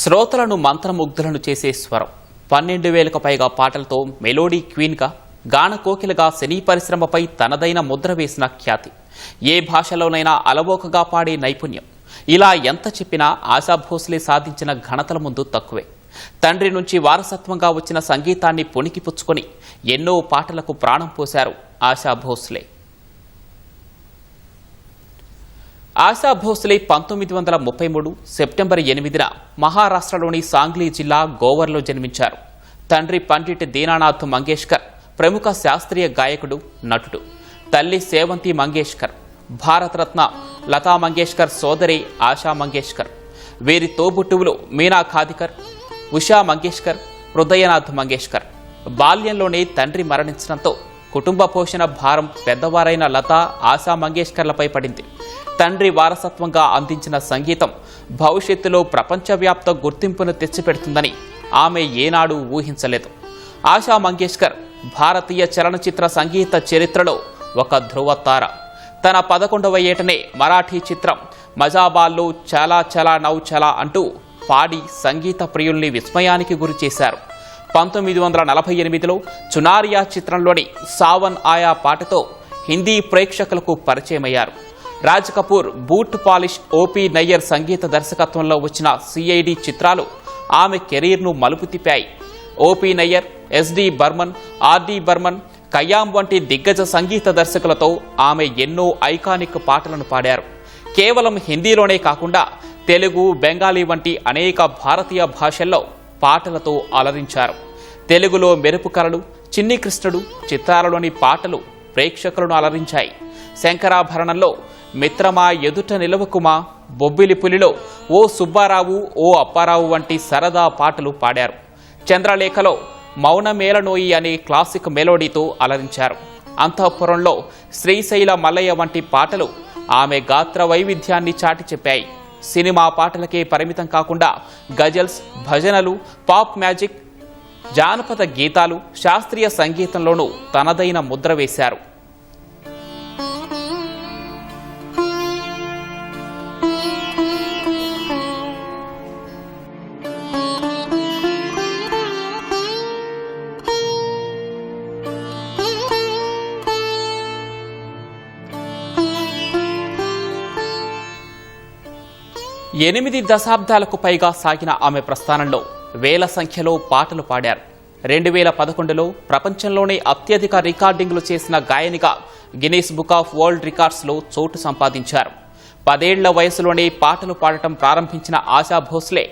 శ్రోతలను మంత్రముగ్ధులను చేసే స్వరం 12,000కు పైగా పాటలతో మెలోడీ క్వీన్గా గానకోకిలగా సినీ పరిశ్రమపై తనదైన ముద్ర వేసిన ఖ్యాతి. ఏ భాషలోనైనా అలవోకగా పాడే నైపుణ్యం. ఇలా ఎంత చెప్పినా ఆశా భోస్లే సాధించిన ఘనతల ముందు తక్కువే. తండ్రి నుంచి వారసత్వంగా వచ్చిన సంగీతాన్ని పొణికిపుచ్చుకొని ఎన్నో పాటలకు ప్రాణం పోశారు ఆశా భోస్లే. ఆశా భోస్లే 1933 సెప్టెంబర్ 8న మహారాష్ట్రలోని సాంగ్లీ జిల్లా గోవర్లో జన్మించారు. తండ్రి పండిట్ దీనానాథ్ మంగేష్కర్ ప్రముఖ శాస్త్రీయ గాయకుడు, నటుడు. తల్లి సేవంతి మంగేష్కర్, భారతరత్న లతా మంగేష్కర్ సోదరి ఆశా మంగేష్కర్. వీరి తోబుట్టువులు మీనా ఖాదికర్, ఉషా మంగేష్కర్, హృదయనాథ్ మంగేష్కర్. బాల్యంలోనే తండ్రి మరణించడంతో కుటుంబ పోషణ భారం పెద్దవారైన లతా, ఆశా మంగేష్కర్లపై పడింది. తండ్రి వారసత్వంగా అందించిన సంగీతం భవిష్యత్తులో ప్రపంచవ్యాప్త గుర్తింపును తెచ్చిపెడుతుందని ఆమె ఏనాడూ ఊహించలేదు. ఆశా మంగేష్కర్ భారతీయ చలనచిత్ర సంగీత చరిత్రలో ఒక ధృవతార. తన 11వ ఏటనే మరాఠీ చిత్రం మజాబాల్లో చాలా చాలా నౌ చలా అంటూ పాడి సంగీత ప్రియుల్ని విస్మయానికి గురిచేశారు. 1948లో చునారియా చిత్రంలోని సావన్ ఆయా పాటతో హిందీ ప్రేక్షకులకు పరిచయమయ్యారు. Raj Kapoor, boot polish, O P Nayyar సంగీత దర్శకత్వంలో వచ్చిన సిఐడి చిత్రాలు ఆమె కెరీర్ను మలుపు తిప్పాయి. O P Nayyar, S D Burman, R D Burman, Khayyam వంటి దిగ్గజ సంగీత దర్శకులతో ఆమె ఎన్నో ఐకానిక్ పాటలను పాడారు. కేవలం హిందీలోనే కాకుండా తెలుగు, బెంగాలీ వంటి అనేక భారతీయ భాషల్లో పాటలతో అలరించారు. తెలుగులో మెరుపు కళలు, చిన్ని కృష్ణుడు చిత్రాలలోని పాటలు ప్రేక్షకులను అలరించాయి. శంకరాభరణంలో మిత్రమా ఎదుట నిలవకుమా, బొబ్బిలి పులిలో ఓ సుబ్బారావు ఓ అప్పారావు వంటి సరదా పాటలు పాడారు. చంద్రలేఖలో మౌనమేలనోయి అనే క్లాసిక్ మెలోడీతో అలరించారు. అంతఃపురంలో శ్రీశైల మల్లయ్య వంటి పాటలు ఆమె గాత్ర వైవిధ్యాన్ని చాటి చెప్పాయి. సినిమా పాటలకే పరిమితం కాకుండా గజల్స్, భజనలు, పాప్ మ్యాజిక్, జానపద గీతాలు, శాస్త్రీయ సంగీతంలోనూ తనదైన ముద్ర వేశారు. ఎనిమిది దశాబ్దాలకు పైగా సాగిన ఆమె ప్రస్థానంలో వేల సంఖ్యలో పాటలు పాడారు. 2011లో ప్రపంచంలోనే అత్యధిక రికార్డింగ్లు చేసిన గాయనిగా గిన్నీస్ బుక్ ఆఫ్ వరల్డ్ రికార్డ్స్లో చోటు సంపాదించారు. 10 ఏళ్ల వయసులోనే పాటలు పాడటం ప్రారంభించిన ఆశా భోస్లే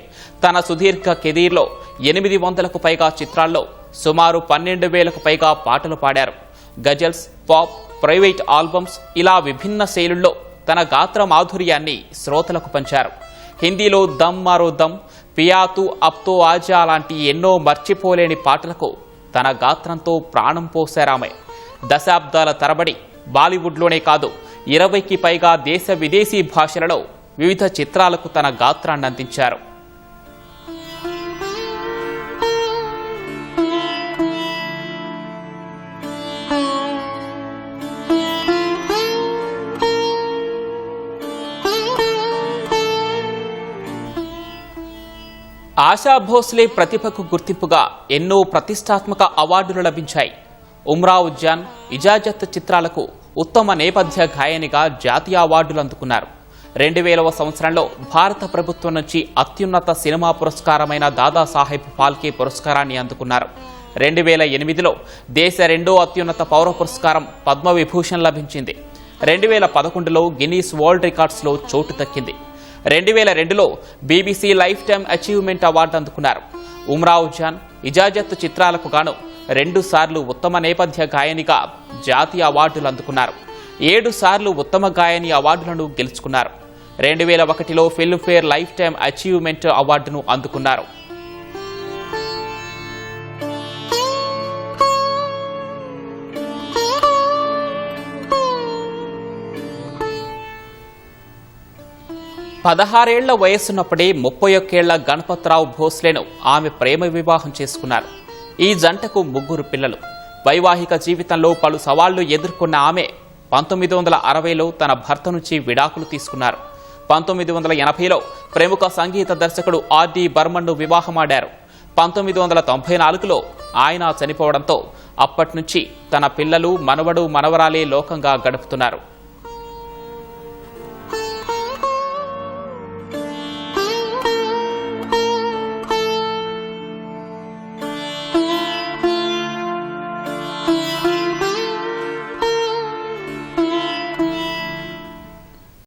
తన సుదీర్ఘ కెరీర్లో 800కు పైగా చిత్రాల్లో సుమారు 12,000కు పైగా పాటలు పాడారు. గజల్స్, పాప్, ప్రైవేట్ ఆల్బమ్స్ ఇలా విభిన్న శైలుల్లో తన గాత్ర మాధుర్యాన్ని శ్రోతలకు పంచారు. హిందీలో దమ్ మారో దమ్, పియాతు అప్తో ఆజా లాంటి ఎన్నో మర్చిపోలేని పాటలకు తన గాత్రంతో ప్రాణం పోశారామె. దశాబ్దాల తరబడి బాలీవుడ్లోనే కాదు 20కి పైగా దేశ విదేశీ భాషలలో వివిధ చిత్రాలకు తన గాత్రాన్ని అందించారు. ఆశా భోస్లే ప్రతిభకు గుర్తింపుగా ఎన్నో ప్రతిష్టాత్మక అవార్డులు లభించాయి. ఉమ్రావ్ జాన్, ఇజాజత్ చిత్రాలకు ఉత్తమ నేపథ్య గాయనిగా జాతీయ అవార్డులు అందుకున్నారు. 2000వ సంవత్సరంలో భారత ప్రభుత్వం నుంచి అత్యున్నత సినిమా పురస్కారమైన దాదాసాహెబ్ ఫాల్కే పురస్కారాన్ని అందుకున్నారు. 2008లో దేశ 2వ అత్యున్నత పౌర పురస్కారం పద్మవిభూషణ్ లభించింది. 2011లో గిన్నీస్ వరల్డ్ రికార్డ్స్లో చోటు దక్కింది. 2002లో BBC life time achievement award అందుకున్నారు. ఉమ్రావ్ జాన్, ఇజాజత్ చిత్రాలకు గాను 2 సార్లు ఉత్తమ నేపథ్య గాయనిగా జాతీయ అవార్డులు అందుకున్నారు. 7 సార్లు ఉత్తమ గాయని అవార్డులను గెలుచుకున్నారు. 2001లో ఫిల్మ్ఫేర్ లైఫ్ టైమ్ అచీవ్మెంట్ అవార్డును అందుకున్నారు. పదహారేళ్ల వయస్సున్నప్పుడే 31 ఏళ్ల గణపత్రావు భోస్లేను ఆమె ప్రేమ వివాహం చేసుకున్నారు. ఈ జంటకు 3 పిల్లలు. వైవాహిక జీవితంలో పలు సవాళ్లు ఎదుర్కొన్న ఆమె 1960లో తన భర్త నుంచి విడాకులు తీసుకున్నారు. 1980లో ప్రముఖ సంగీత దర్శకుడు ఆర్డి బర్మన్ను వివాహమాడారు. 1994లో ఆయన చనిపోవడంతో అప్పటి నుంచి తన పిల్లలు, మనవడు, మనవరాలే లోకంగా గడుపుతున్నారు.